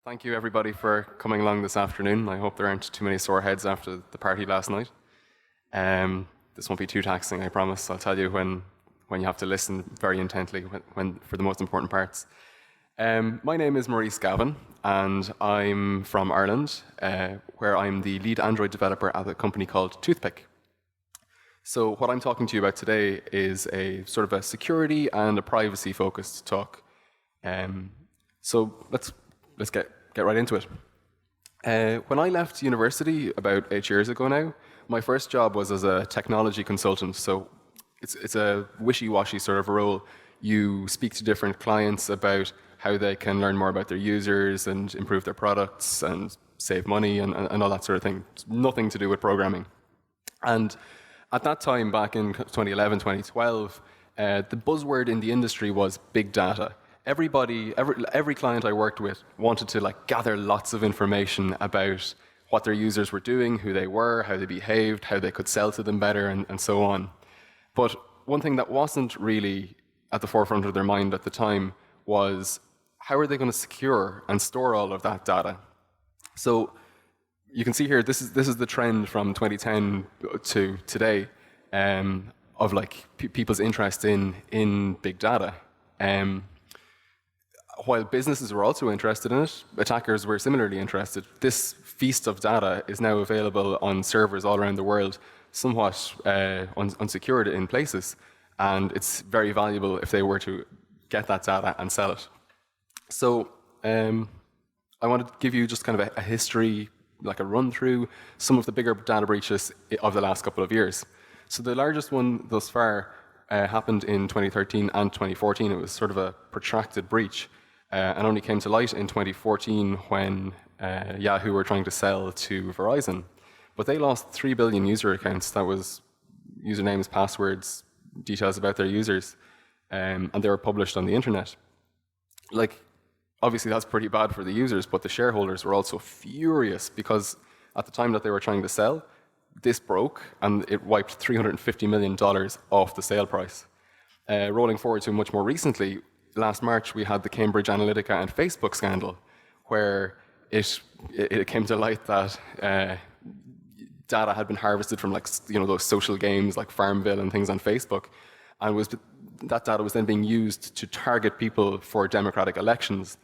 Thank you, everybody, for coming along this afternoon. I hope there aren't too many sore heads after the party last night. This won't be too taxing, I promise. I'll tell you when you have to listen very intently for the most important parts. My name is Maurice Gavin, and I'm from Ireland, where I'm the lead Android developer at a company called Toothpick. So what I'm talking to you about today is a sort of a security and a privacy-focused talk. So let's get right into it. When I left university about 8 years ago now, my first job was as a technology consultant. So it's a wishy-washy sort of role. You speak to different clients about how they can learn more about their users and improve their products and save money and all that sort of thing. It's nothing to do with programming. And at that time, back in 2011, 2012, the buzzword in the industry was big data. Every client I worked with wanted to gather lots of information about what their users were doing, who they were, how they behaved, how they could sell to them better, and so on. But one thing that wasn't really at the forefront of their mind at the time was how are they going to secure and store all of that data? So you can see here, this is the trend from 2010 to today of people's interest in big data. While businesses were also interested in it, attackers were similarly interested. This feast of data is now available on servers all around the world, somewhat unsecured in places, and it's very valuable if they were to get that data and sell it. So I wanted to give you just kind of a history, like a run through some of the bigger data breaches of the last couple of years. So the largest one thus far happened in 2013 and 2014. It was sort of a protracted breach and only came to light in 2014 when Yahoo were trying to sell to Verizon. But they lost 3 billion user accounts. That was usernames, passwords, details about their users, and they were published on the internet. Obviously that's pretty bad for the users, but the shareholders were also furious because at the time that they were trying to sell, this broke and it wiped $350 million off the sale price. Rolling forward to much more recently, last March we had the Cambridge Analytica and Facebook scandal, where it came to light that data had been harvested from those social games like Farmville and things on Facebook, and that data was then being used to target people for democratic elections.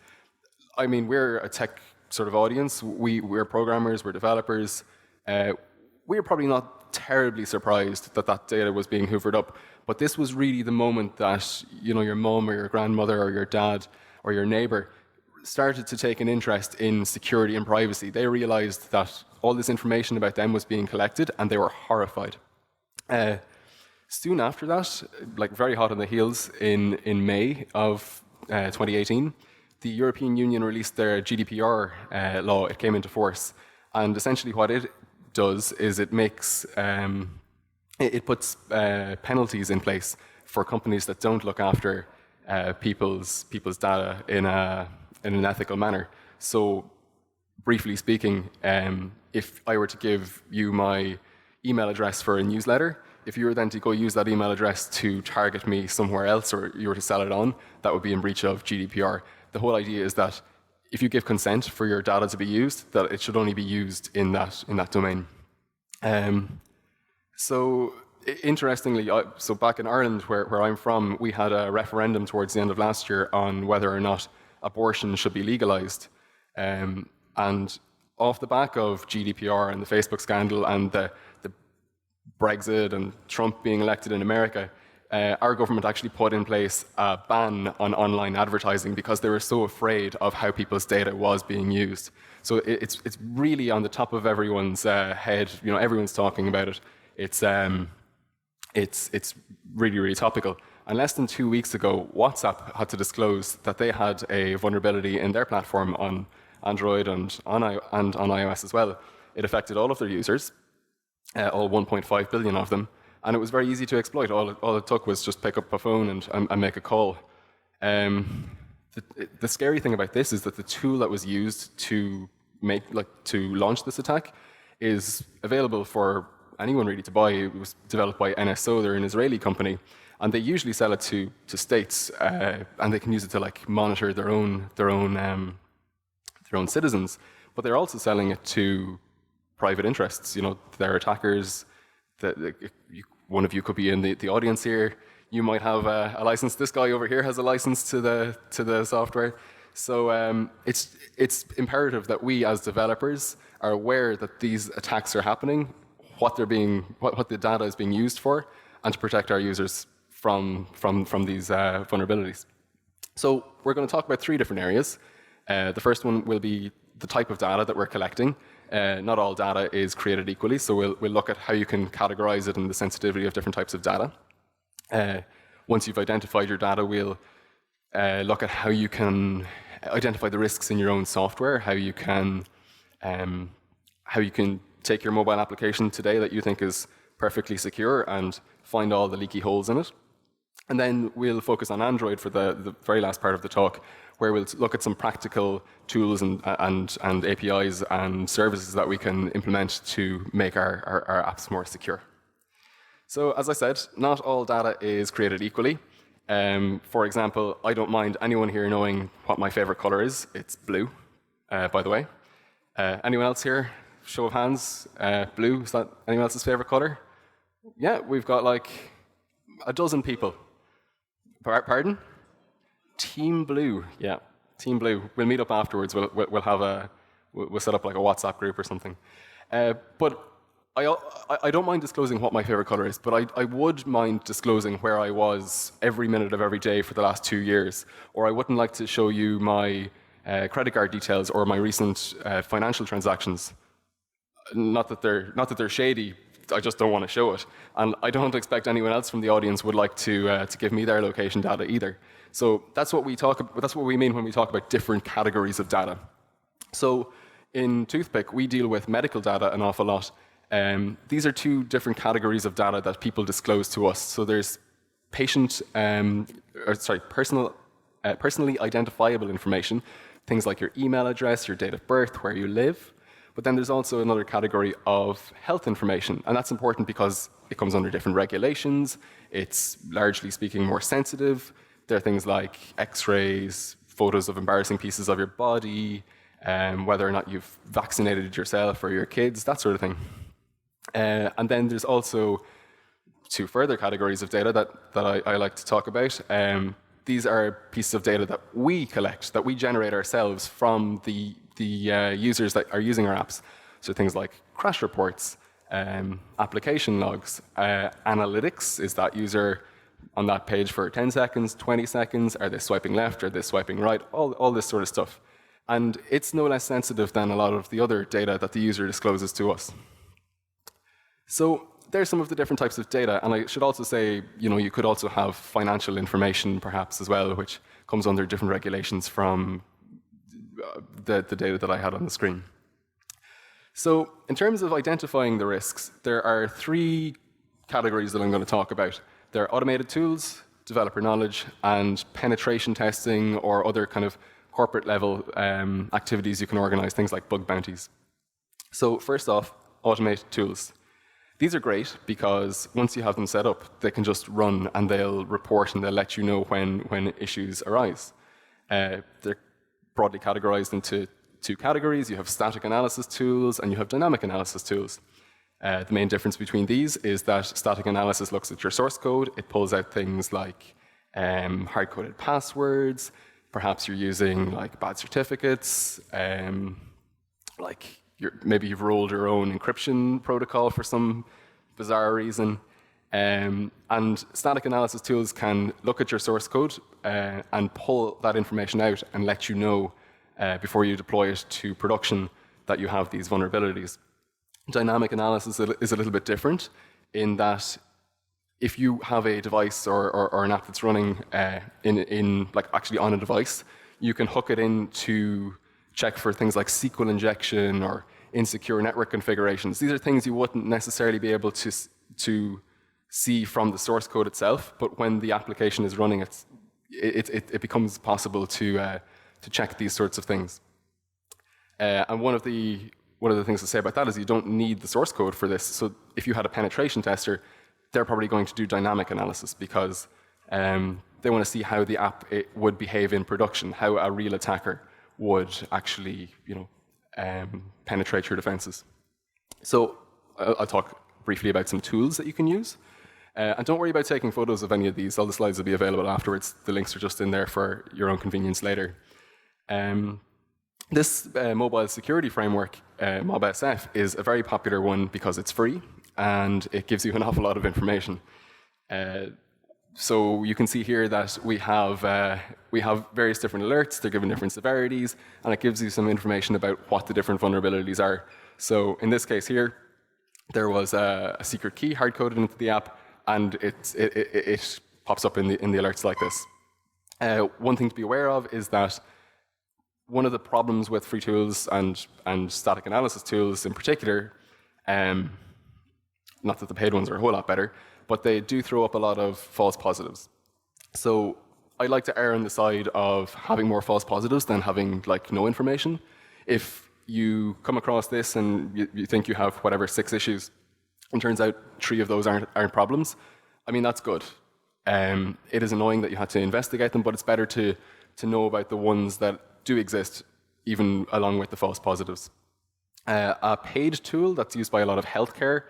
I mean, we're a tech sort of audience. We're programmers, we're developers. We're probably not terribly surprised that that data was being hoovered up, but this was really the moment that your mom or your grandmother or your dad or your neighbor started to take an interest in security and privacy. They realized that all this information about them was being collected, and they were horrified. Soon after that, very hot on the heels, in May of 2018, the European Union released their GDPR law. It came into force, and essentially what it does is it makes it puts penalties in place for companies that don't look after people's data in an ethical manner. So, briefly speaking, if I were to give you my email address for a newsletter, if you were then to go use that email address to target me somewhere else, or you were to sell it on, that would be in breach of GDPR. The whole idea is that if you give consent for your data to be used, that it should only be used in that domain. So interestingly, so back in Ireland, where I'm from, we had a referendum towards the end of last year on whether or not abortion should be legalized. And off the back of GDPR and the Facebook scandal and the Brexit and Trump being elected in America, our government actually put in place a ban on online advertising because they were so afraid of how people's data was being used. So it's really on the top of everyone's head. Everyone's talking about it. It's really, really topical. And less than 2 weeks ago, WhatsApp had to disclose that they had a vulnerability in their platform on Android and on iOS as well. It affected all of their users, all 1.5 billion of them, and it was very easy to exploit. All it took was just pick up a phone and make a call. The scary thing about this is that the tool that was used to launch this attack is available for anyone really to buy. It was developed by NSO, they're an Israeli company, and they usually sell it to states, and they can use it to monitor their own their own citizens, but they're also selling it to private interests. Their attackers. One of you could be in the audience here. You might have a license. This guy over here has a license to the software. So it's imperative that we as developers are aware that these attacks are happening, what the data is being used for, and to protect our users from these vulnerabilities. So we're going to talk about 3 different areas. The first one will be the type of data that we're collecting. Not all data is created equally, so we'll look at how you can categorize it and the sensitivity of different types of data. Once you've identified your data, we'll look at how you can identify the risks in your own software, how you can take your mobile application today that you think is perfectly secure and find all the leaky holes in it. And then we'll focus on Android for the very last part of the talk, where we'll look at some practical tools and APIs and services that we can implement to make our apps more secure. So as I said, not all data is created equally. For example, I don't mind anyone here knowing what my favorite color is. It's blue, by the way. Anyone else here? Show of hands. Blue, is that anyone else's favorite color? Yeah, we've got like a dozen people. Pardon? Team Blue, yeah, Team Blue. We'll meet up afterwards. We'll set up like a WhatsApp group or something. But I don't mind disclosing what my favorite color is, but I would mind disclosing where I was every minute of every day for the last 2 years. Or I wouldn't like to show you my credit card details or my recent financial transactions. Not that they're shady. I just don't want to show it, and I don't expect anyone else from the audience would like to give me their location data either. So that's what we mean when we talk about different categories of data. So in Toothpick, we deal with medical data an awful lot. These are 2 different categories of data that people disclose to us. So there's personally identifiable information, things like your email address, your date of birth, where you live. But then there's also another category of health information, and that's important because it comes under different regulations. It's largely speaking more sensitive. There are things like x-rays, photos of embarrassing pieces of your body, whether or not you've vaccinated yourself or your kids, that sort of thing. And then there's also 2 further categories of data that I like to talk about. These are pieces of data that we collect, that we generate ourselves from the users that are using our apps. So things like crash reports, application logs, analytics. Is that user on that page for 10 seconds, 20 seconds? Are they swiping left? Are they swiping right? All this sort of stuff. And it's no less sensitive than a lot of the other data that the user discloses to us. So there's some of the different types of data. And I should also say, you could also have financial information perhaps as well, which comes under different regulations from the data that I had on the screen. So in terms of identifying the risks, there are 3 categories that I'm going to talk about. There are automated tools, developer knowledge, and penetration testing or other kind of corporate level activities you can organize, things like bug bounties. So first off, automated tools. These are great because once you have them set up, they can just run and they'll report and they'll let you know when issues arise. They're broadly categorized into 2 categories. You have static analysis tools and you have dynamic analysis tools. The main difference between these is that static analysis looks at your source code. It pulls out things like hard-coded passwords. Perhaps you're using like bad certificates. Maybe you've rolled your own encryption protocol for some bizarre reason. And static analysis tools can look at your source code and pull that information out and let you know before you deploy it to production that you have these vulnerabilities. Dynamic analysis is a little bit different in that if you have a device or an app that's running actually on a device, you can hook it in to check for things like SQL injection or insecure network configurations. These are things you wouldn't necessarily be able to see from the source code itself, but when the application is running, it becomes possible to check these sorts of things. And one of the things to say about that is you don't need the source code for this. So if you had a penetration tester, they're probably going to do dynamic analysis because they want to see how the app would behave in production, how a real attacker would actually, penetrate your defenses. So I'll talk briefly about some tools that you can use. And don't worry about taking photos of any of these. All the slides will be available afterwards. The links are just in there for your own convenience later. This mobile security framework, MobSF, is a very popular one because it's free and it gives you an awful lot of information. So you can see here that we have various different alerts. They're given different severities, and it gives you some information about what the different vulnerabilities are. So in this case here, there was a secret key hard-coded into the app, and it pops up in the alerts like this. One thing to be aware of is that one of the problems with free tools and static analysis tools in particular, not that the paid ones are a whole lot better, but they do throw up a lot of false positives. So I like to err on the side of having more false positives than having no information. If you come across this and you think you have whatever 6 issues, and turns out 3 of those aren't problems, I mean, that's good. It is annoying that you had to investigate them, but it's better to know about the ones that do exist, even along with the false positives. A paid tool that's used by a lot of healthcare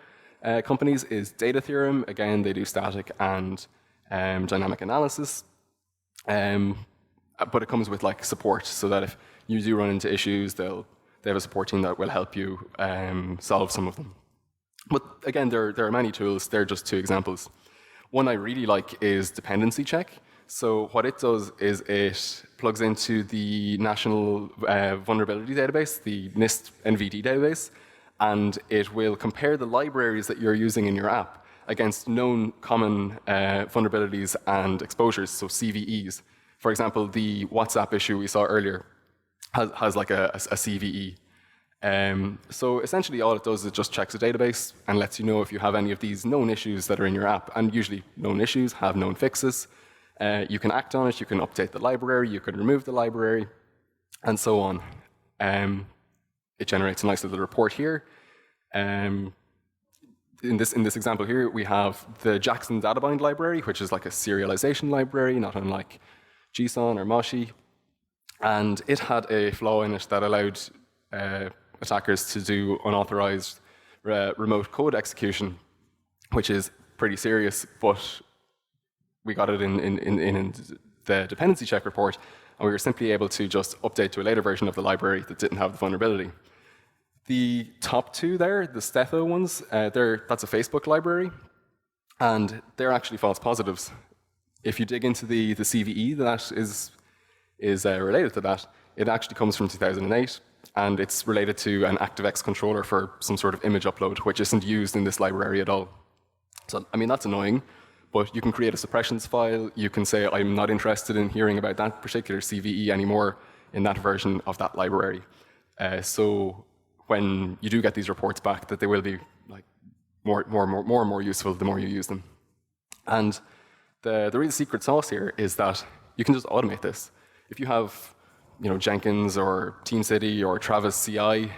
companies is Data Theorem. Again, they do static and dynamic analysis, but it comes with support, so that if you do run into issues, they have a support team that will help you solve some of them. But again, there are many tools. They're just 2 examples. One I really like is Dependency Check. So what it does is it plugs into the National Vulnerability Database, the NIST NVD database, and it will compare the libraries that you're using in your app against known common vulnerabilities and exposures, so CVEs. For example, the WhatsApp issue we saw earlier has a CVE. So essentially all it does is it just checks a database and lets you know if you have any of these known issues that are in your app. And usually known issues have known fixes. You can act on it, you can update the library, you can remove the library, and so on. It generates a nice little report here. In this example here, we have the Jackson Databind library, which is like a serialization library, not unlike JSON or Moshi. And it had a flaw in it that allowed attackers to do unauthorized remote code execution, which is pretty serious, but we got it in the dependency check report, and we were simply able to just update to a later version of the library that didn't have the vulnerability. The top 2 there, the Stetho ones, that's a Facebook library, and they're actually false positives. If you dig into the CVE that is related to that, it actually comes from 2008, and it's related to an ActiveX controller for some sort of image upload, which isn't used in this library at all. So, I mean, that's annoying, but you can create a suppressions file. You can say, I'm not interested in hearing about that particular CVE anymore in that version of that library. So when you do get these reports back, that they will be more and more useful the more you use them. And the real secret sauce here is that you can just automate this. If you have Jenkins or TeamCity or Travis CI,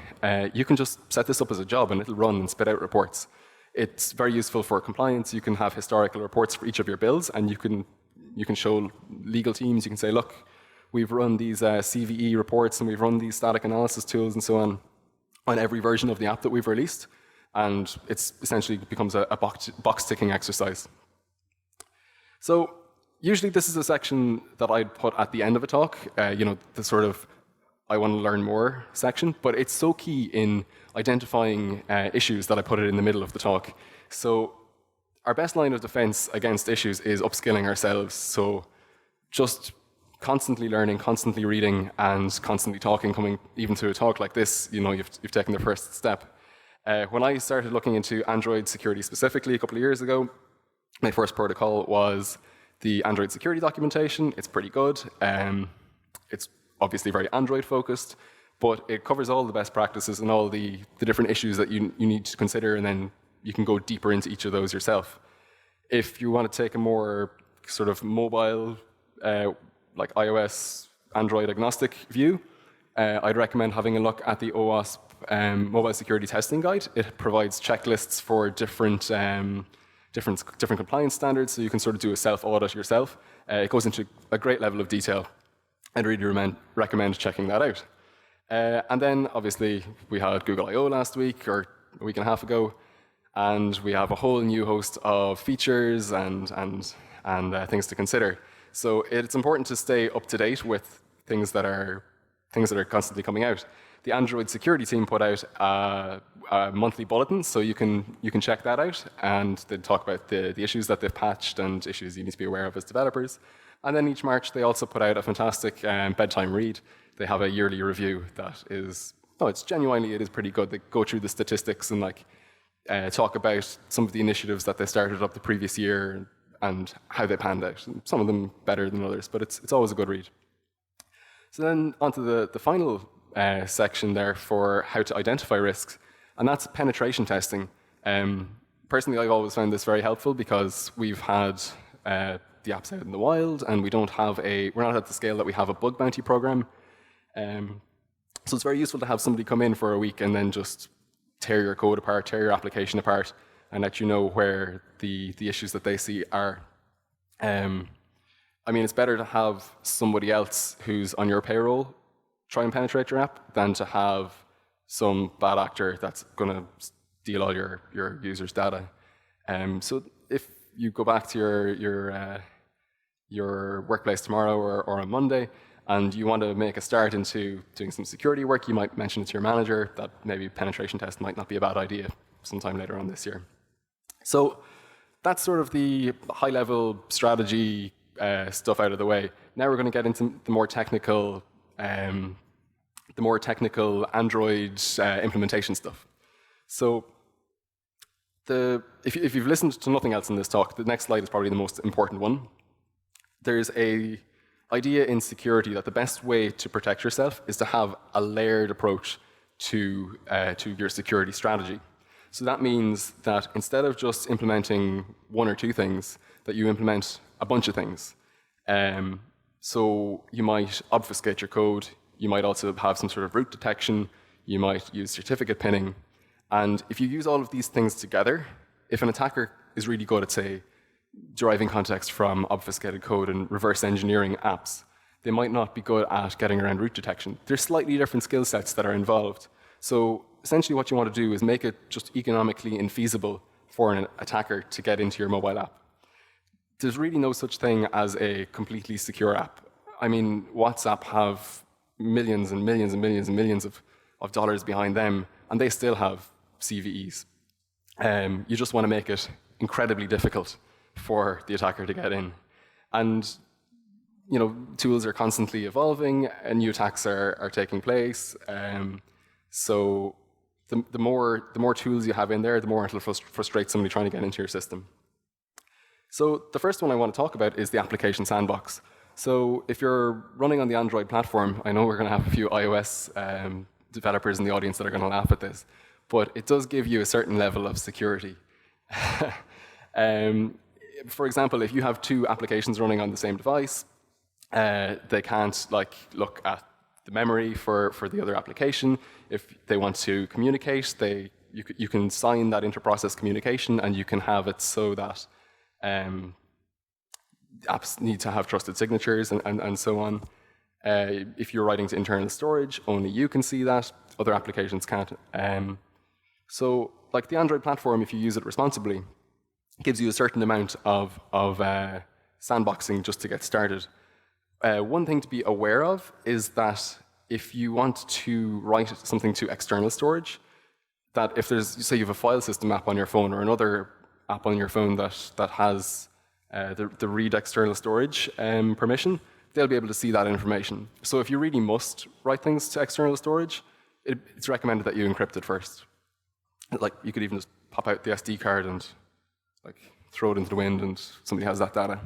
you can just set this up as a job and it'll run and spit out reports. It's very useful for compliance. You can have historical reports for each of your builds, and you can show legal teams. You can say, look, we've run these CVE reports and we've run these static analysis tools and so on every version of the app that we've released, and it's essentially becomes a box ticking exercise. So usually this is a section that I'd put at the end of a talk, the sort of I want to learn more section, but it's so key in identifying issues that I put it in the middle of the talk. So our best line of defense against issues is upskilling ourselves. So just constantly learning, constantly reading, and constantly talking, coming even to a talk like this, you've taken the first step. When I started looking into Android security specifically a couple of years ago, my first protocol was the Android security documentation. It's pretty good. It's obviously very Android focused, but it covers all the best practices and all the different issues that you need to consider, and then you can go deeper into each of those yourself. If you want to take a more sort of mobile, like iOS, Android agnostic view, I'd recommend having a look at the OWASP Mobile Security Testing Guide. It provides checklists for different compliance standards, so you can sort of do a self-audit yourself. It goes into a great level of detail. I'd really recommend checking that out. And then, obviously, we had Google I/O last week, or a week and a half ago, and we have a whole new host of features and things to consider. So it's important to stay up to date with things that are constantly coming out. The Android security team put out a monthly bulletin, so you can check that out, and they talk about the issues that they've patched and issues you need to be aware of as developers. And then each March, they also put out a fantastic bedtime read. They have a yearly review that is, it is pretty good. They go through the statistics and talk about some of the initiatives that they started up the previous year and how they panned out. Some of them better than others, but it's always a good read. So then onto the final section there for how to identify risks, and that's penetration testing. Personally, I've always found this very helpful because we've had the apps out in the wild, and we're not at the scale that we have a bug bounty program. So it's very useful to have somebody come in for a week and then just tear your code apart, tear your application apart, and let you know where the issues that they see are. It's better to have somebody else who's on your payroll try and penetrate your app than to have some bad actor that's going to steal all your users' data. So if you go back to your workplace tomorrow or on Monday, and you want to make a start into doing some security work, you might mention it to your manager that maybe penetration test might not be a bad idea sometime later on this year. So that's sort of the high-level strategy stuff out of the way. Now we're going to get into the more technical Android implementation stuff. So if you've listened to nothing else in this talk, the next slide is probably the most important one. There's a idea in security that the best way to protect yourself is to have a layered approach to your security strategy. So that means that instead of just implementing one or two things, that you implement a bunch of things. So you might obfuscate your code. You might also have some sort of root detection. You might use certificate pinning. And if you use all of these things together, if an attacker is really good at, say, deriving context from obfuscated code and reverse engineering apps, they might not be good at getting around root detection. There's slightly different skill sets that are involved. So essentially what you want to do is make it just economically infeasible for an attacker to get into your mobile app. There's really no such thing as a completely secure app. WhatsApp have millions and millions and millions and millions of dollars behind them, and they still have CVEs. You just want to make it incredibly difficult for the attacker to get in. And tools are constantly evolving, and new attacks are taking place. So the more tools you have in there, the more it'll frustrate somebody trying to get into your system. So the first one I want to talk about is the application sandbox. So if you're running on the Android platform, I know we're going to have a few iOS developers in the audience that are going to laugh at this, but it does give you a certain level of security. For example, if you have two applications running on the same device, they can't look at the memory for the other application. If they want to communicate, you can sign that inter-process communication, and you can have it so that apps need to have trusted signatures and so on. If you're writing to internal storage, only you can see that. Other applications can't. So like the Android platform, if you use it responsibly, gives you a certain amount of sandboxing just to get started. One thing to be aware of is that if you want to write something to external storage, that if say you have a file system app on your phone or another app on your phone that has the read external storage permission, they'll be able to see that information. So if you really must write things to external storage, it's recommended that you encrypt it first. You could even just pop out the SD card and throw it into the wind, and somebody has that data.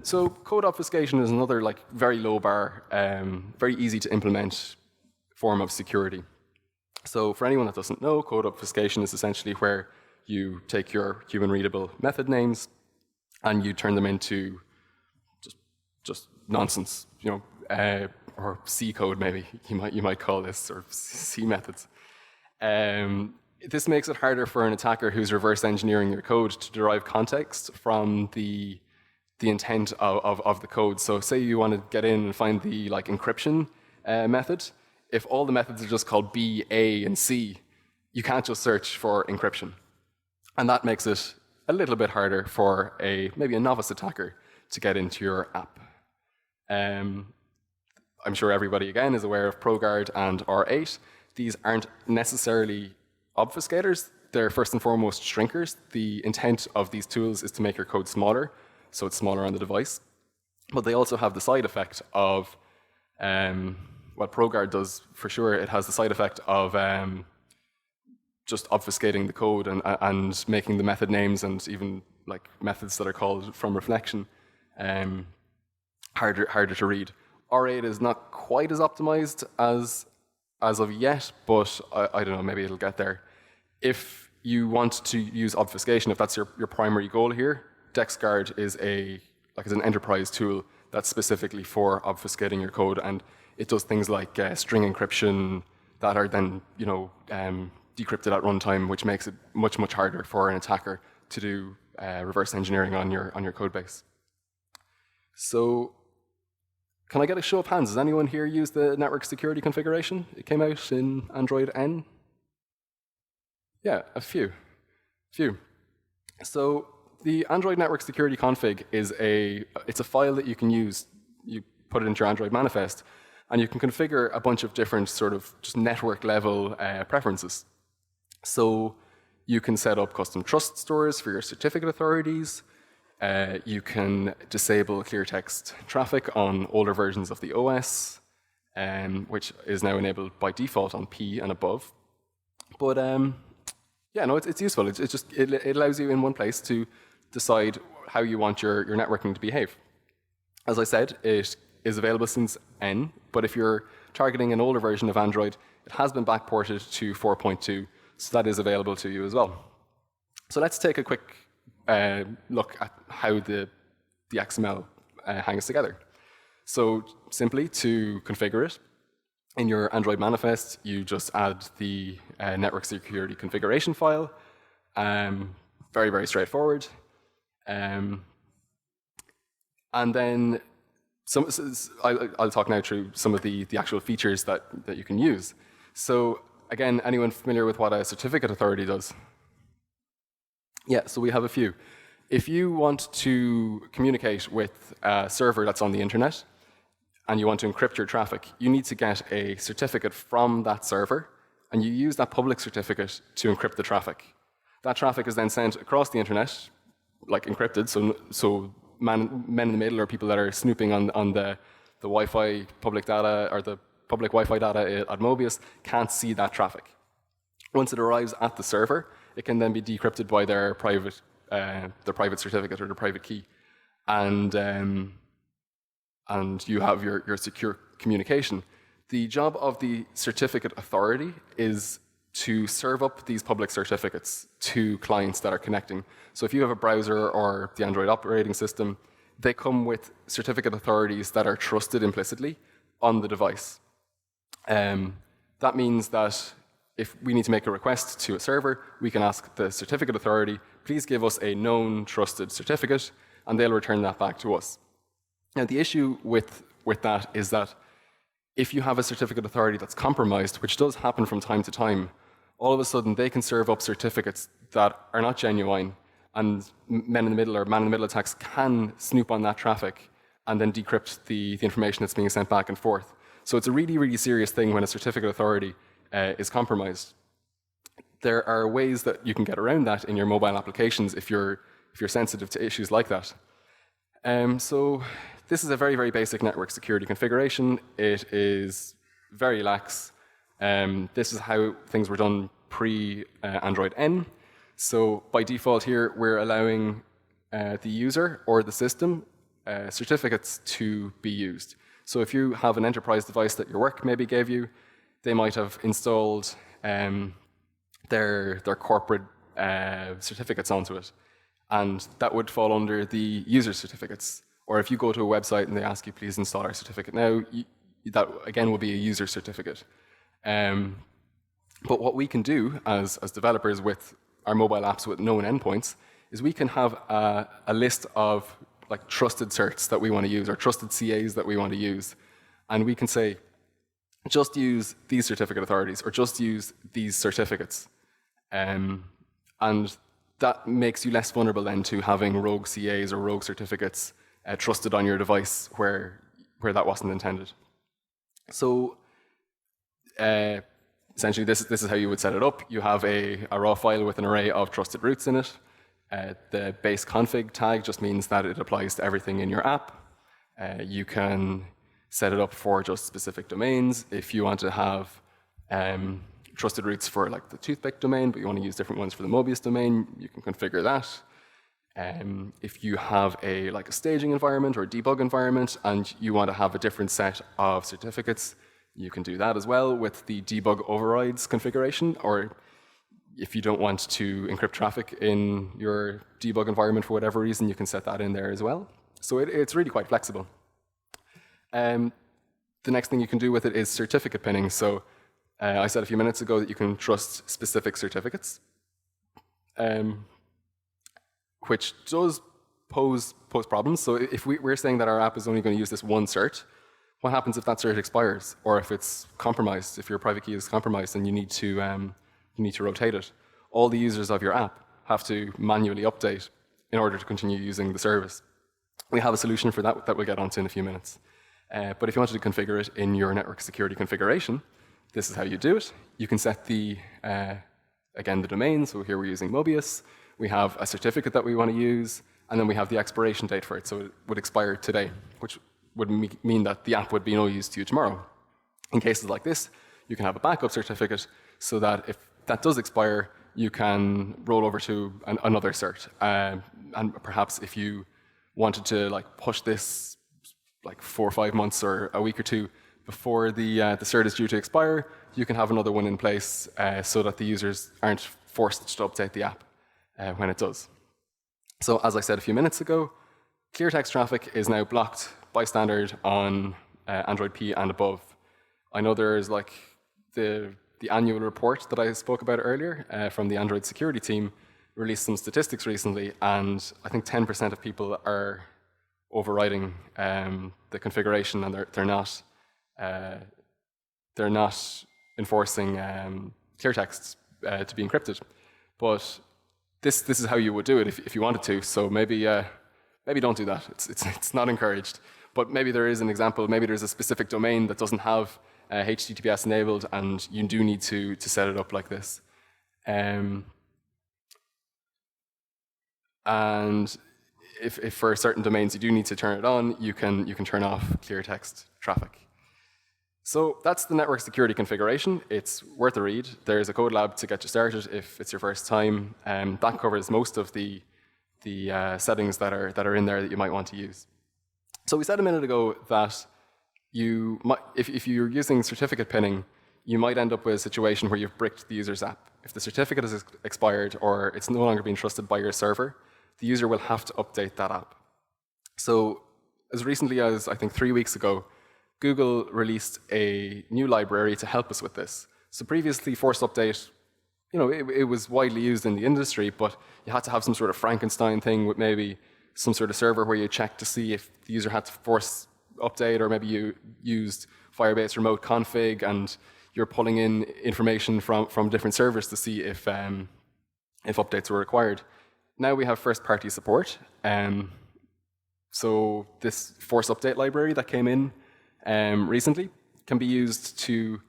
So code obfuscation is another very low bar, very easy to implement form of security. So for anyone that doesn't know, code obfuscation is essentially where you take your human readable method names and you turn them into just nonsense, or C code maybe you might call this, or C methods. This makes it harder for an attacker who's reverse engineering your code to derive context from the the intent of the code. So say you want to get in and find the encryption method. If all the methods are just called B, A, and C, you can't just search for encryption. And that makes it a little bit harder for maybe a novice attacker to get into your app. I'm sure everybody, again, is aware of ProGuard and R8. These aren't necessarily obfuscators. They're first and foremost shrinkers. The intent of these tools is to make your code smaller, so it's smaller on the device. But they also have the side effect of, what ProGuard does for sure, it has the side effect of just obfuscating the code and making the method names and even methods that are called from reflection harder to read. R8 is not quite as optimized as of yet, but I don't know, maybe it'll get there. If you want to use obfuscation, if that's your primary goal here, DexGuard is it's an enterprise tool that's specifically for obfuscating your code, and it does things like string encryption that are then decrypted at runtime, which makes it much harder for an attacker to do reverse engineering on your code base. So, can I get a show of hands? Has anyone here used the network security configuration? It came out in Android N. Yeah, a few. So the Android network security config is it's a file that you can use. You put it into your Android manifest, and you can configure a bunch of different sort of just network level preferences. So you can set up custom trust stores for your certificate authorities. You can disable clear text traffic on older versions of the OS, which is now enabled by default on P and above. But yeah, no, it's useful. It allows you in one place to decide how you want your networking to behave. As I said, it is available since N, but if you're targeting an older version of Android, it has been backported to 4.2, so that is available to you as well. So let's take a quick look at how the XML hangs together. So simply to configure it, in your Android manifest, you just add the network security configuration file. Very straightforward. And then I'll talk now through some of the actual features that you can use. So again, anyone familiar with what a certificate authority does? Yeah, so we have a few. If you want to communicate with a server that's on the internet and you want to encrypt your traffic, you need to get a certificate from that server, and you use that public certificate to encrypt the traffic. That traffic is then sent across the internet, encrypted, so men in the middle or people that are snooping on the Wi-Fi public data or the public Wi-Fi data at Mobius can't see that traffic. Once it arrives at the server, it can then be decrypted by their private certificate or their private key, and you have your secure communication. The job of the certificate authority is to serve up these public certificates to clients that are connecting. So if you have a browser or the Android operating system, they come with certificate authorities that are trusted implicitly on the device. That means that if we need to make a request to a server, we can ask the certificate authority, please give us a known trusted certificate, and they'll return that back to us. Now, the issue with that is that if you have a certificate authority that's compromised, which does happen from time to time, all of a sudden they can serve up certificates that are not genuine, and men in the middle or man-in-the-middle attacks can snoop on that traffic and then decrypt the information that's being sent back and forth. So it's a really serious thing when a certificate authority is compromised. There are ways that you can get around that in your mobile applications if you're sensitive to issues like that. So this is a very basic network security configuration. It is very lax. This is how things were done pre-Android N. So by default here, we're allowing the user or the system certificates to be used. So if you have an enterprise device that your work maybe gave you, they might have installed their corporate certificates onto it. And that would fall under the user certificates. Or if you go to a website and they ask you, please install our certificate now, that again will be a user certificate. But what we can do as developers with our mobile apps with known endpoints is we can have a list of like trusted certs that we want to use or trusted CAs that we want to use. And we can say, just use these certificate authorities or just use these certificates. And that makes you less vulnerable then to having rogue CAs or rogue certificates trusted on your device where that wasn't intended. So essentially, this is how you would set it up. You have a raw file with an array of trusted roots in it. The base config tag just means that it applies to everything in your app. You can set it up for just specific domains. If you want to have trusted roots for like the toothpick domain, but you want to use different ones for the Mobius domain, you can configure that. If you have a staging environment or a debug environment and you want to have a different set of certificates, you can do that as well with the debug overrides configuration. Or if you don't want to encrypt traffic in your debug environment for whatever reason, you can set that in there as well. So it's really quite flexible. The next thing you can do with it is certificate pinning. So I said a few minutes ago that you can trust specific certificates, which does pose problems. So if we're saying that our app is only going to use this one cert, what happens if that cert expires, or if it's compromised, if your private key is compromised and you need to rotate it? All the users of your app have to manually update in order to continue using the service. We have a solution for that we'll get onto in a few minutes. But if you wanted to configure it in your network security configuration, this is how you do it. You can set again, the domain. So here we're using Mobius. We have a certificate that we want to use, and then we have the expiration date for it. So it would expire today, which would mean that the app would be no use to you tomorrow. In cases like this, you can have a backup certificate so that if that does expire, you can roll over to another cert. And perhaps if you wanted to push this 4 or 5 months or a week or two before the cert is due to expire, you can have another one in place so that the users aren't forced to update the app when it does. So as I said a few minutes ago, clear text traffic is now blocked by standard on Android P and above. I know there's the annual report that I spoke about earlier from the Android security team released some statistics recently, and I think 10% of people are overriding the configuration, and they're not enforcing clear text to be encrypted. But this is how you would do it if you wanted to. So maybe don't do that. It's not encouraged. But maybe there is an example. Maybe there's a specific domain that doesn't have HTTPS enabled, and you do need to set it up like this. And if for certain domains you do need to turn it on, you can turn off clear text traffic. So that's the network security configuration. It's worth a read. There's a code lab to get you started if it's your first time. That covers most of the settings that are in there that you might want to use. So we said a minute ago that if you're using certificate pinning, you might end up with a situation where you've bricked the user's app. If the certificate is expired or it's no longer being trusted by your server, the user will have to update that app. So as recently as, I think, 3 weeks ago, Google released a new library to help us with this. So previously, force update, it was widely used in the industry, but you had to have some sort of Frankenstein thing with maybe some sort of server where you check to see if the user had to force update, or maybe you used Firebase remote config and you're pulling in information from different servers to see if updates were required. Now we have first-party support. So this force update library that came in recently can be used to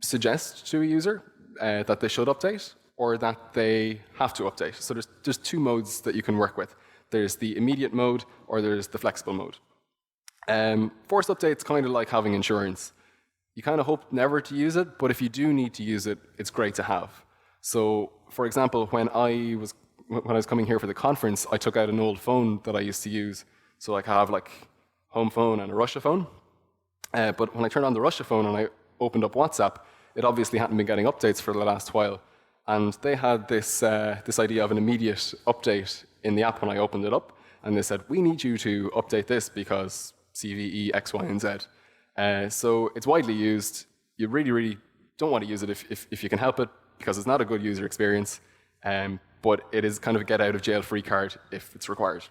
suggest to a user that they should update or that they have to update. So there's 2 modes that you can work with. There's the immediate mode or there's the flexible mode. Force update's kind of like having insurance. You kind of hope never to use it, but if you do need to use it, it's great to have. So, for example, when I was coming here for the conference, I took out an old phone that I used to use. So I have home phone and a Russia phone. But when I turned on the Russia phone and I opened up WhatsApp, it obviously hadn't been getting updates for the last while. And they had this idea of an immediate update in the app when I opened it up. And they said, we need you to update this because CVE, X, Y, and Z. So it's widely used. You really, really don't want to use it if you can help it, because it's not a good user experience. But it is kind of a get-out-of-jail-free card if it's required.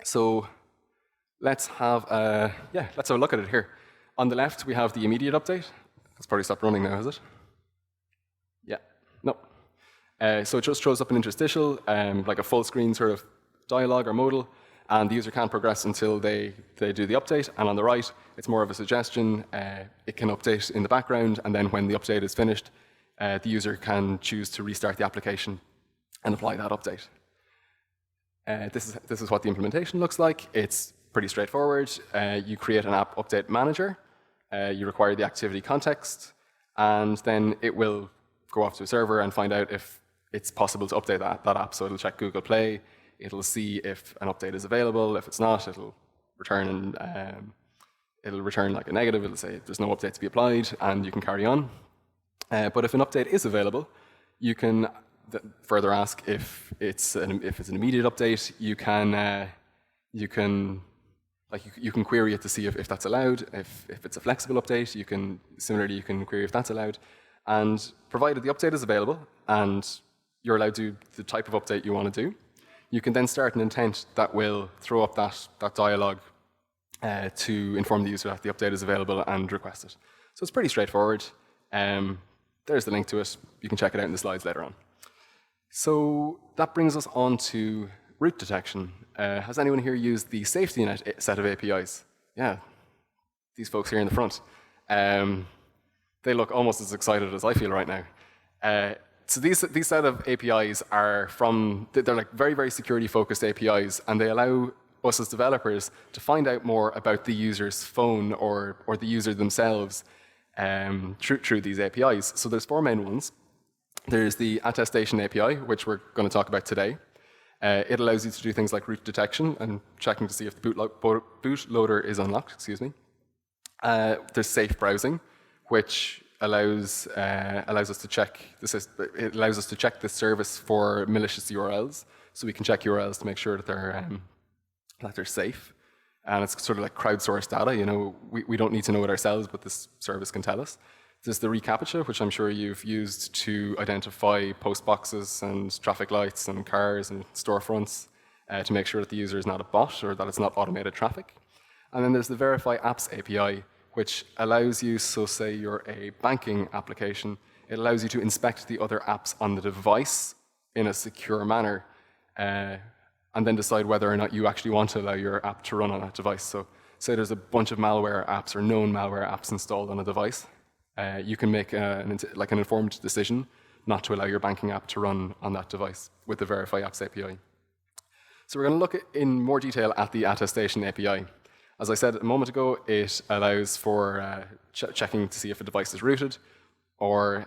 So let's have a look at it here. On the left, we have the immediate update. It's probably stopped running now, has it? Yeah. No. So it just shows up an interstitial, like a full screen sort of dialogue or modal, and the user can't progress until they do the update. And on the right, it's more of a suggestion. It can update in the background, and then when the update is finished, the user can choose to restart the application and apply that update. This is what the implementation looks like. It's pretty straightforward. You create an app update manager. You require the activity context, and then it will go off to a server and find out if it's possible to update that app. So it'll check Google Play. It'll see if an update is available. If it's not, it'll return like a negative. It'll say there's no update to be applied, and you can carry on. But if an update is available, you can further ask if it's an immediate update. You can query it to see if that's allowed. If it's a flexible update, you can query if that's allowed. And provided the update is available and you're allowed to do the type of update you want to do, you can then start an intent that will throw up that dialogue to inform the user that the update is available and request it. So it's pretty straightforward. There's the link to it. You can check it out in the slides later on. So that brings us on to root detection. Has anyone here used the SafetyNet set of APIs? Yeah, these folks here in the front. They look almost as excited as I feel right now. So these set of APIs they're like very, very security-focused APIs, and they allow us as developers to find out more about the user's phone or the user themselves through these APIs. So there's 4 main ones. There's the attestation API, which we're going to talk about today. It allows you to do things like root detection and checking to see if the bootloader is unlocked. Excuse me. There's safe browsing, which allows us to check the service for malicious URLs. So we can check URLs to make sure that they're safe. And it's sort of like crowdsourced data. You know, we don't need to know it ourselves, but this service can tell us. There's the reCAPTCHA, which I'm sure you've used to identify post boxes and traffic lights and cars and storefronts to make sure that the user is not a bot or that it's not automated traffic. And then there's the Verify Apps API, which allows you, so say you're a banking application, it allows you to inspect the other apps on the device in a secure manner and then decide whether or not you actually want to allow your app to run on that device. So say there's a bunch of malware apps or known malware apps installed on a device. You can make an informed decision not to allow your banking app to run on that device with the Verify Apps API. So we're going to look in more detail at the attestation API. As I said a moment ago, it allows for checking to see if a device is rooted or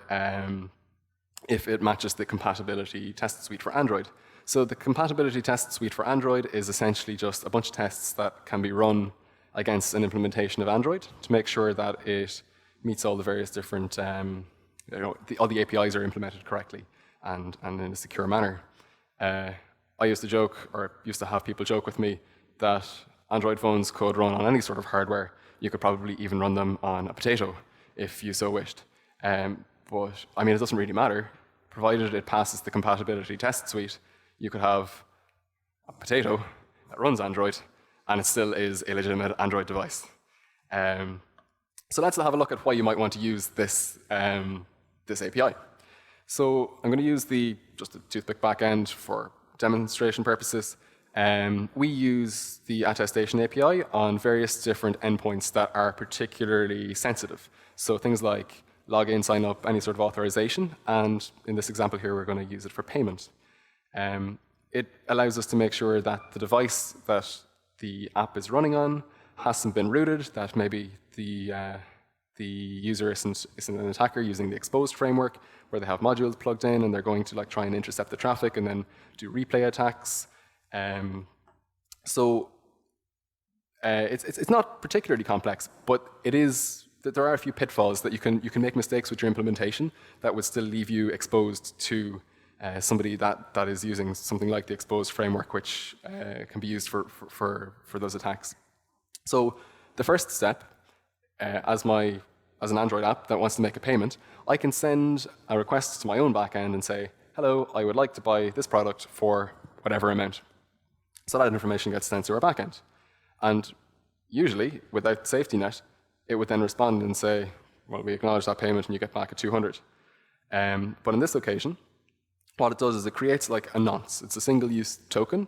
if it matches the compatibility test suite for Android. So the compatibility test suite for Android is essentially just a bunch of tests that can be run against an implementation of Android to make sure that it meets all the various different, all the APIs are implemented correctly and in a secure manner. I used to have people joke with me that Android phones could run on any sort of hardware. You could probably even run them on a potato if you so wished. But I mean, it doesn't really matter. Provided it passes the compatibility test suite, you could have a potato that runs Android, and it still is a legitimate Android device. So let's have a look at why you might want to use this API. So I'm going to use just the toothpick backend for demonstration purposes. We use the attestation API on various different endpoints that are particularly sensitive. So things like login, sign up, any sort of authorization, and in this example here, we're going to use it for payment. It allows us to make sure that the device that the app is running on hasn't been rooted, that maybe the user isn't an attacker using the exposed framework where they have modules plugged in and they're going to try and intercept the traffic and then do replay attacks. It's not particularly complex, but there are a few pitfalls that you can make mistakes with your implementation that would still leave you exposed to somebody that is using something like the exposed framework, which can be used for those attacks. So the first step, as an Android app that wants to make a payment, I can send a request to my own backend and say, hello, I would like to buy this product for whatever amount. So that information gets sent to our backend. And usually, without SafetyNet, it would then respond and say, well, we acknowledge that payment and you get back a 200. But in this occasion, what it does is it creates like a nonce. It's a single-use token,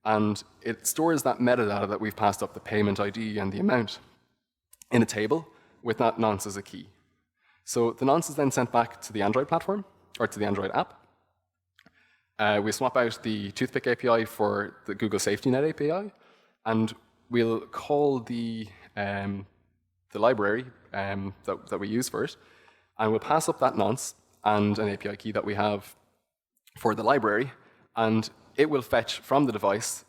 and it stores that metadata that we've passed up, the payment ID and the amount, in a table with that nonce as a key. So the nonce is then sent back to the Android platform, or to the Android app. We swap out the Toothpick API for the Google SafetyNet API, and we'll call the library that we use for it, and we'll pass up that nonce and an API key that we have for the library, and it will fetch from the device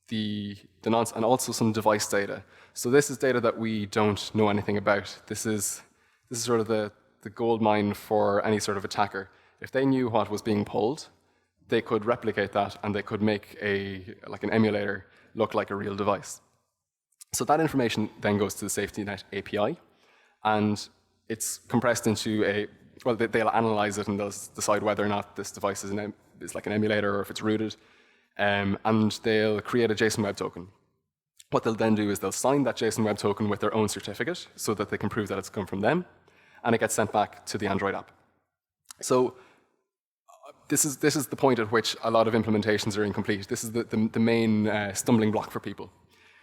the nonce and also some device data. So this is data that we don't know anything about. This is sort of the gold mine for any sort of attacker. If they knew what was being pulled, they could replicate that and they could make an emulator look like a real device. So that information then goes to the SafetyNet API, and it's compressed into they'll analyze it and they'll decide whether or not this device is like an emulator or if it's rooted, and they'll create a JSON Web Token. What they'll then do is they'll sign that JSON Web Token with their own certificate so that they can prove that it's come from them, and it gets sent back to the Android app. So this is the point at which a lot of implementations are incomplete. This is the main stumbling block for people.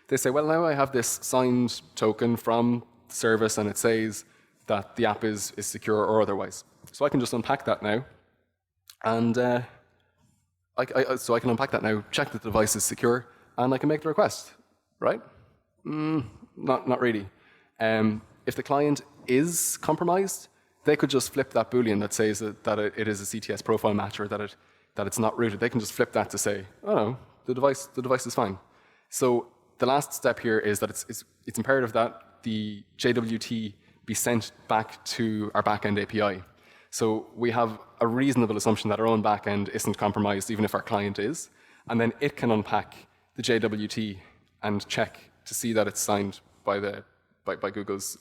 They say, well, now I have this signed token from the service, and it says that the app is secure or otherwise. So I can just unpack that now, and so I can unpack that now, check that the device is secure, and I can make the request, right? Not really. If the client is compromised, they could just flip that Boolean that says that it is a CTS profile match or that it's not rooted. They can just flip that to say, oh no, the device is fine. So the last step here is that it's imperative that the JWT be sent back to our backend API. So we have a reasonable assumption that our own backend isn't compromised, even if our client is, and then it can unpack the JWT and check to see that it's signed by Google's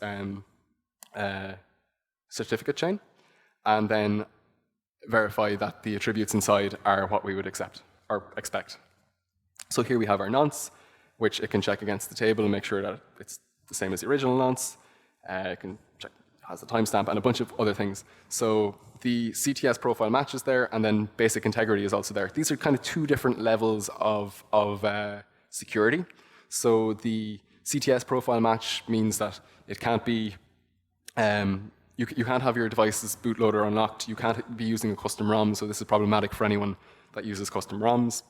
certificate chain, and then verify that the attributes inside are what we would accept or expect. So here we have our nonce, which it can check against the table and make sure that it's the same as the original nonce. It can check, has the timestamp and a bunch of other things. So the CTS profile match is there, and then basic integrity is also there. These are kind of two different levels of security. So the CTS profile match means that it can't be you can't have your device's bootloader unlocked. You can't be using a custom ROM, so this is problematic for anyone that uses custom ROMs.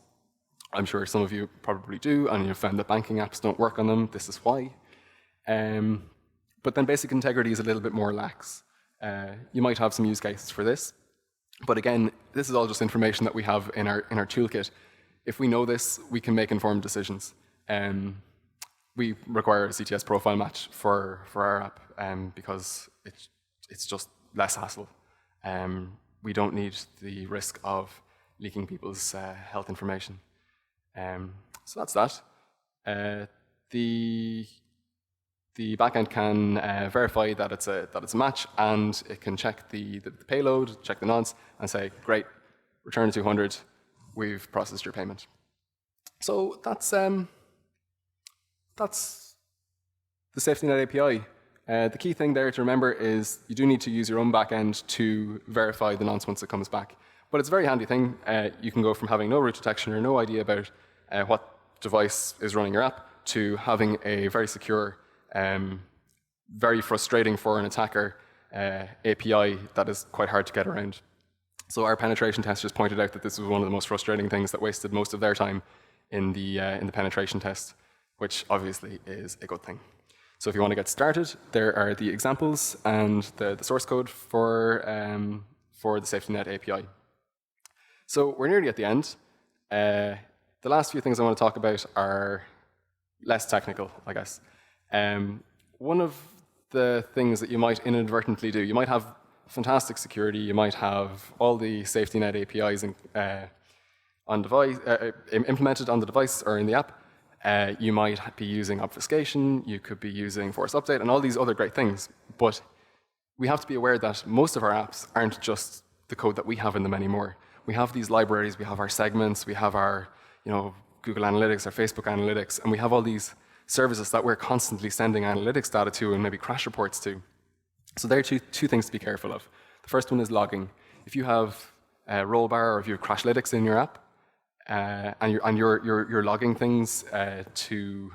I'm sure some of you probably do, and you've found that banking apps don't work on them. This is why. But then basic integrity is a little bit more lax. You might have some use cases for this. But again, this is all just information that we have in our toolkit. If we know this, we can make informed decisions. We require a CTS profile match for our app because it's just less hassle. We don't need the risk of leaking people's health information. So that's that. The backend can verify that it's a match, and it can check the payload, check the nonce, and say, great, return 200, we've processed your payment. So that's the SafetyNet API. The key thing there to remember is you do need to use your own backend to verify the nonce once it comes back. But it's a very handy thing. You can go from having no root detection or no idea about what device is running your app to having a very secure, very frustrating for an attacker API that is quite hard to get around. So our penetration testers pointed out that this was one of the most frustrating things that wasted most of their time in the penetration test, which obviously is a good thing. So if you want to get started, there are the examples and the source code for the SafetyNet API. So we're nearly at the end. The last few things I want to talk about are less technical, I guess. One of the things that you might inadvertently do, you might have fantastic security, you might have all the SafetyNet APIs on device, implemented on the device or in the app. You might be using obfuscation, you could be using force update, and all these other great things. But we have to be aware that most of our apps aren't just the code that we have in them anymore. We have these libraries, we have our segments, we have our Google Analytics or Facebook Analytics, and we have all these services that we're constantly sending analytics data to and maybe crash reports to. So there are two things to be careful of. The first one is logging. If you have Rollbar or if you have Crashlytics in your app, and you're logging things to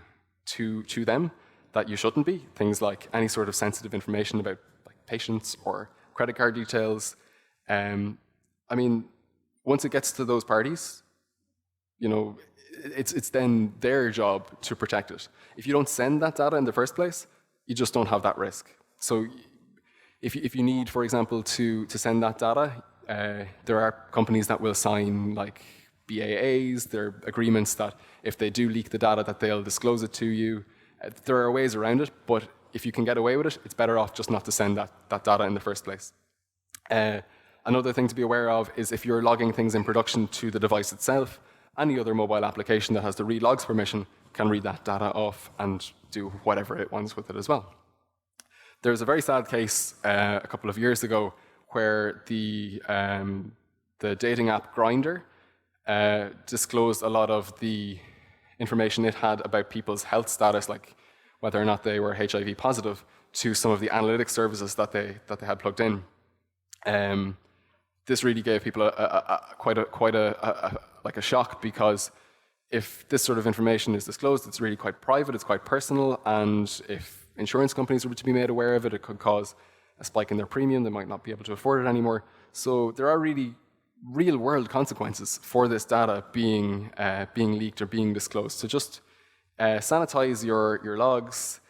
them that you shouldn't be, things like any sort of sensitive information about like patients or credit card details. I mean, once it gets to those parties, you know, it's then their job to protect it. If you don't send that data in the first place, you just don't have that risk. So if you need, for example, to send that data, there are companies that will sign like BAAs, there are agreements that if they do leak the data that they'll disclose it to you. There are ways around it, but if you can get away with it, it's better off just not to send that data in the first place. Another thing to be aware of is if you're logging things in production to the device itself, any other mobile application that has the read logs permission can read that data off and do whatever it wants with it as well. There's a very sad case a couple of years ago where the dating app Grindr disclosed a lot of the information it had about people's health status, like whether or not they were HIV positive, to some of the analytics services that they had plugged in. This really gave people quite a shock, because if this sort of information is disclosed, it's really quite private, it's quite personal, and if insurance companies were to be made aware of it, it could cause a spike in their premium. They might not be able to afford it anymore. So there are really real-world consequences for this data being leaked or being disclosed. So just sanitize your logs.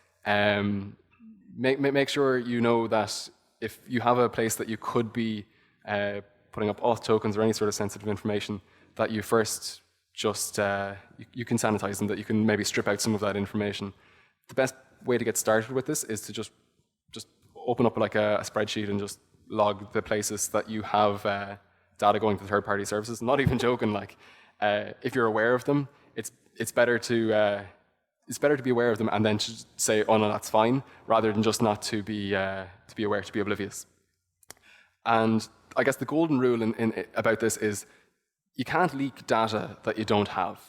Make sure you know that if you have a place that you could be putting up auth tokens or any sort of sensitive information, that you first just you can sanitize them, that you can maybe strip out some of that information. The best way to get started with this is to just open up like a spreadsheet and just log the places that you have data going to third-party services. Not even joking. Like, if you're aware of them, it's better to be aware of them and then to say, "Oh no, that's fine," rather than just not to be aware, to be oblivious. And I guess the golden rule about this is you can't leak data that you don't have.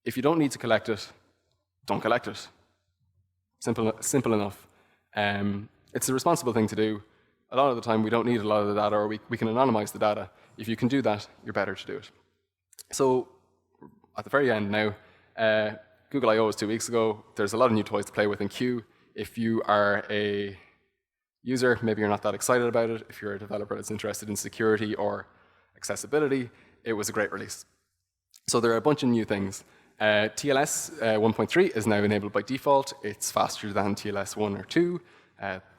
If you don't need to collect it, don't collect it. Simple enough. It's a responsible thing to do. A lot of the time, we don't need a lot of the data, or we can anonymize the data. If you can do that, you're better to do it. So at the very end now, Google I/O was 2 weeks ago. There's a lot of new toys to play with in Q. If you are a user, maybe you're not that excited about it. If you're a developer that's interested in security or accessibility, it was a great release. So there are a bunch of new things. TLS 1.3 is now enabled by default. It's faster than TLS 1 or 2.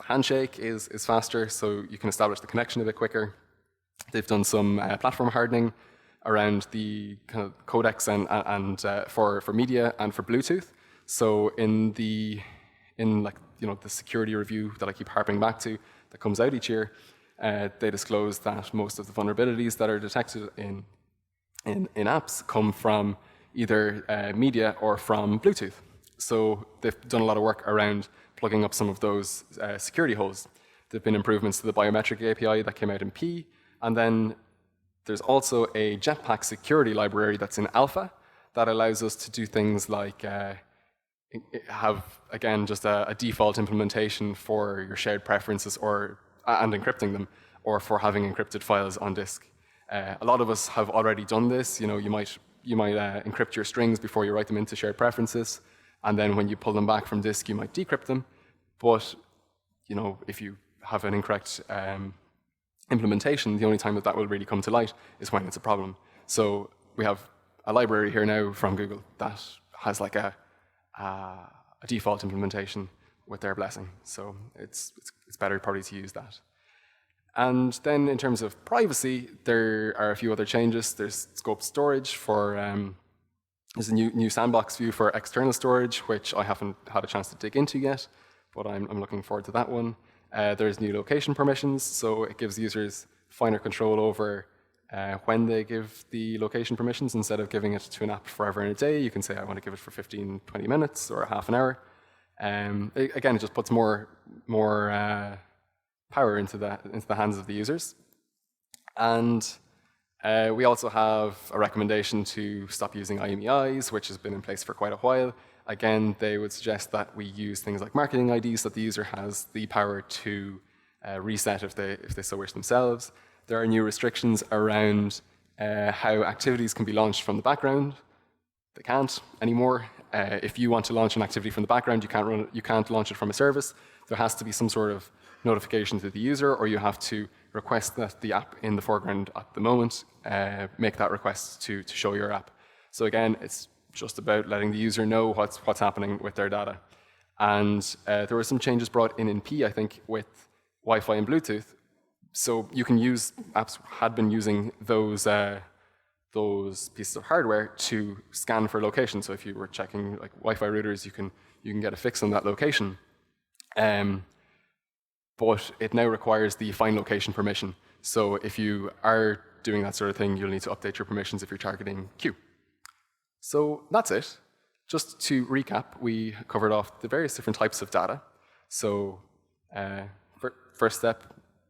Handshake is faster, so you can establish the connection a bit quicker. They've done some platform hardening around the kind of codecs and for media and for Bluetooth. So in the security review that I keep harping back to, that comes out each year, they disclose that most of the vulnerabilities that are detected in apps come from either media or from Bluetooth. So they've done a lot of work around plugging up some of those security holes. There have been improvements to the biometric API that came out in P, and then there's also a Jetpack security library that's in alpha that allows us to do things like have, again, just a default implementation for your shared preferences and encrypting them, or for having encrypted files on disk. A lot of us have already done this. You know, you might encrypt your strings before you write them into shared preferences, and then when you pull them back from disk, you might decrypt them. But you know, if you have an incorrect implementation, the only time that will really come to light is when it's a problem. So we have a library here now from Google that has like a default implementation with their blessing. So it's better probably to use that. And then in terms of privacy, there are a few other changes. There's scoped storage for, there's a new sandbox view for external storage, which I haven't had a chance to dig into yet, but I'm looking forward to that one. There's new location permissions, so it gives users finer control over when they give the location permissions. Instead of giving it to an app forever and a day, you can say, I want to give it for 15, 20 minutes or half an hour. Again, it just puts more power into the hands of the users. And We also have a recommendation to stop using IMEIs, which has been in place for quite a while. Again, they would suggest that we use things like marketing IDs that the user has the power to reset if they so wish themselves. There are new restrictions around how activities can be launched from the background. They can't anymore. If you want to launch an activity from the background, you can't launch it from a service. There has to be some sort of notification to the user, or you have to request that the app in the foreground at the moment make that request to show your app. So again, it's just about letting the user know what's happening with their data. And there were some changes brought in P, I think, with Wi-Fi and Bluetooth. So you can use, apps had been using those pieces of hardware to scan for location. So if you were checking like Wi-Fi routers, you can get a fix on that location. But it now requires the find location permission. So if you are doing that sort of thing, you'll need to update your permissions if you're targeting Q. So that's it. Just to recap, we covered off the various different types of data. So first step,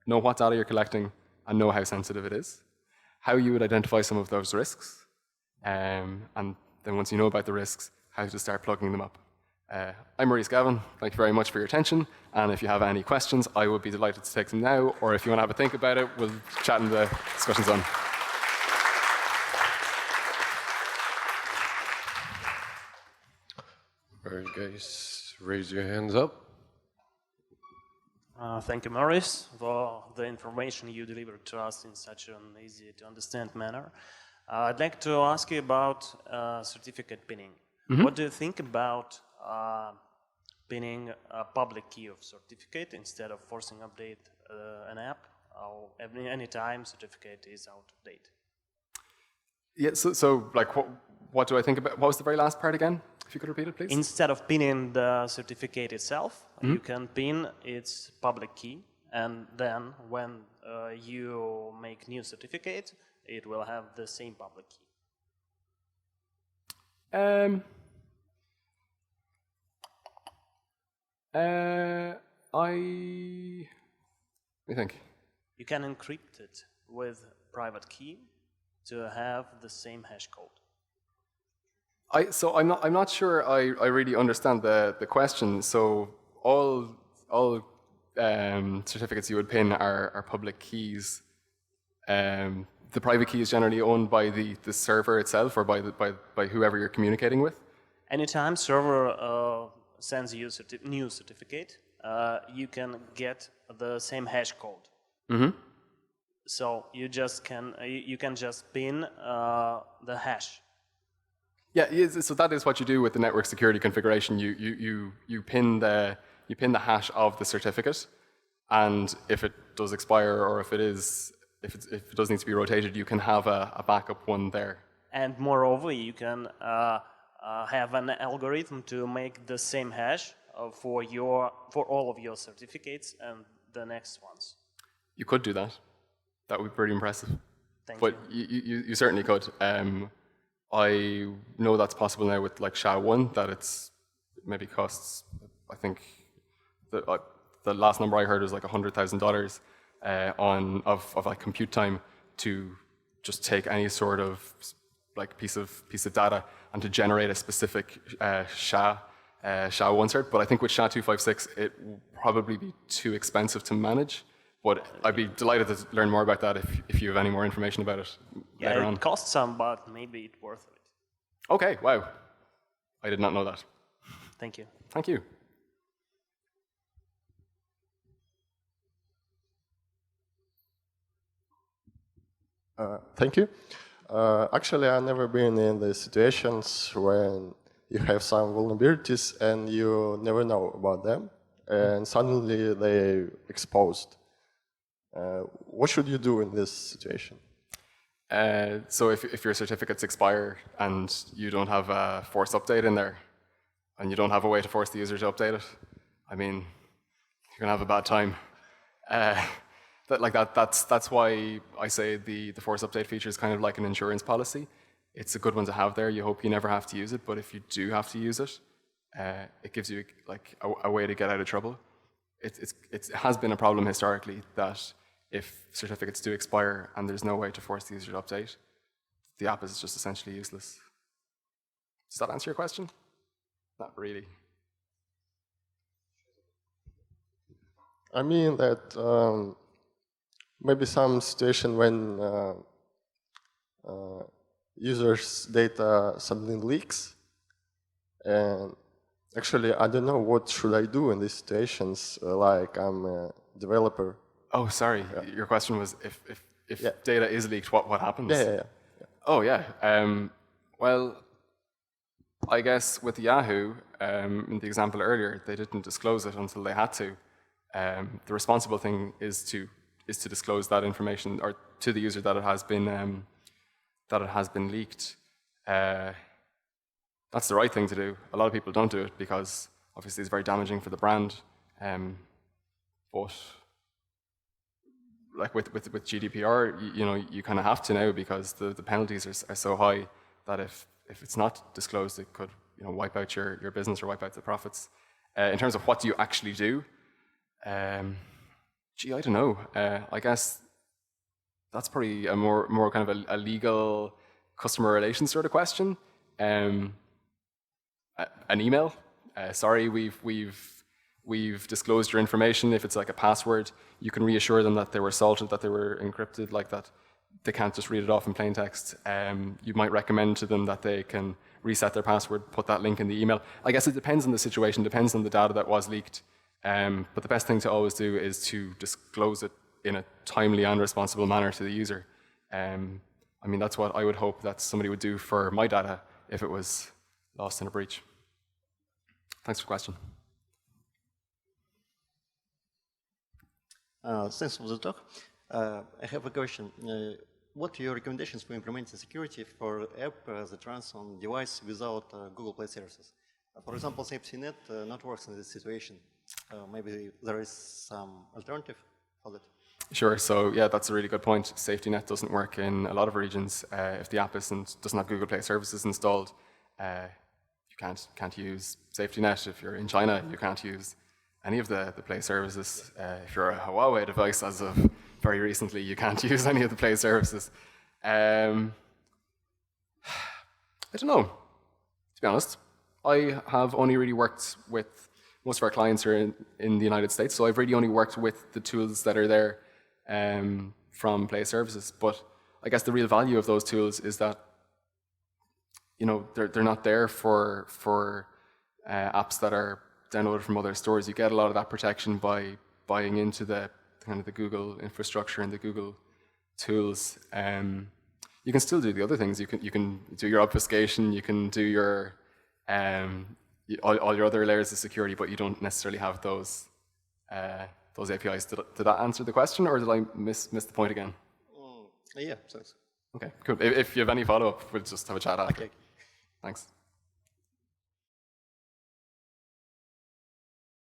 know what data you're collecting and know how sensitive it is. How you would identify some of those risks. And then once you know about the risks, how to start plugging them up. I'm Maurice Gavin. Thank you very much for your attention. And if you have any questions, I would be delighted to take them now. Or if you want to have a think about it, we'll chat in the discussion zone. All right, guys, raise your hands up. Thank you, Maurice, for the information you delivered to us in such an easy-to-understand manner. I'd like to ask you about certificate pinning. Mm-hmm. What do you think about pinning a public key of certificate instead of forcing update an app or any time certificate is out of date? Yeah, so like what do I think about, what was the very last part again? If you could repeat it, please. Instead of pinning the certificate itself, you can pin its public key, and then when you make new certificate, it will have the same public key. Let me think. You can encrypt it with private key to have the same hash code. So I'm not sure I really understand the question. So all certificates you would pin are public keys. The private key is generally owned by the server itself or by whoever you're communicating with. Anytime server sends you new certificate, you can get the same hash code. Mm-hmm. So you can just pin the hash. Yeah, so that is what you do with the network security configuration. You pin the hash of the certificate, and if it does expire or if it does need to be rotated, you can have a backup one there. And moreover, you can have an algorithm to make the same hash for all of your certificates and the next ones. You could do that. That would be pretty impressive. Thank you. But you certainly could. I know that's possible now with like SHA-1, that it maybe costs, I think, the last number I heard was like $100,000 of like compute time to just take any sort of like piece of data and to generate a specific SHA-1 cert. But I think with SHA-256, it will probably be too expensive to manage. But I'd be delighted to learn more about that if you have any more information about it later on. It costs some, but maybe it's worth it. Okay, wow. I did not know that. Thank you. Thank you. Thank you. Actually, I've never been in the situations when you have some vulnerabilities and you never know about them, and suddenly they're exposed. What should you do in this situation? So if your certificates expire and you don't have a force update in there, and you don't have a way to force the user to update it, I mean, you're gonna have a bad time. That's why I say the force update feature is kind of like an insurance policy. It's a good one to have there. You hope you never have to use it, but if you do have to use it, it gives you like a way to get out of trouble. It has been a problem historically that if certificates do expire and there's no way to force the user to update, the app is just essentially useless. Does that answer your question? Not really. I mean that maybe some situation when users' data suddenly leaks, and actually I don't know what should I do in these situations. Like I'm a developer. Oh, sorry. Yeah. Your question was if Yeah. data is leaked, what happens? Yeah. Oh, yeah. Well, I guess with Yahoo, in the example earlier, they didn't disclose it until they had to. The responsible thing is to disclose that information or to the user that it has been leaked. That's the right thing to do. A lot of people don't do it because obviously it's very damaging for the brand. But like with GDPR, you kind of have to now because the penalties are so high that if it's not disclosed, it could wipe out your business or wipe out the profits. In terms of what do you actually do, I don't know. I guess that's probably a more kind of a legal customer relations sort of question. An email. Sorry, we've disclosed your information. If it's like a password, you can reassure them that they were salted, that they were encrypted, like that. They can't just read it off in plain text. You might recommend to them that they can reset their password, put that link in the email. I guess it depends on the situation, depends on the data that was leaked. But the best thing to always do is to disclose it in a timely and responsible manner to the user. I mean, that's what I would hope that somebody would do for my data if it was lost in a breach. Thanks for the question. Thanks for the talk. I have a question. What are your recommendations for implementing security for app that runs on device without Google Play services? For example, SafetyNet not works in this situation. Maybe there is some alternative for that. Sure. So yeah, that's a really good point. SafetyNet doesn't work in a lot of regions. If the app doesn't have Google Play services installed, you can't use SafetyNet. If you're in China, you can't use any of the Play services. If you're a Huawei device, as of very recently, you can't use any of the Play services. I don't know, to be honest. I have only really worked with, most of our clients are in the United States, so I've really only worked with the tools that are there from Play services. But I guess the real value of those tools is that they're not there for apps that are downloaded from other stores. You get a lot of that protection by buying into the kind of the Google infrastructure and the Google tools. You can still do the other things. You can do your obfuscation. You can do your all your other layers of security, but you don't necessarily have those APIs. Did that answer the question, or did I miss the point again? Yeah, thanks. Okay, cool. If you have any follow-up, we'll just have a chat after. Okay. Thanks.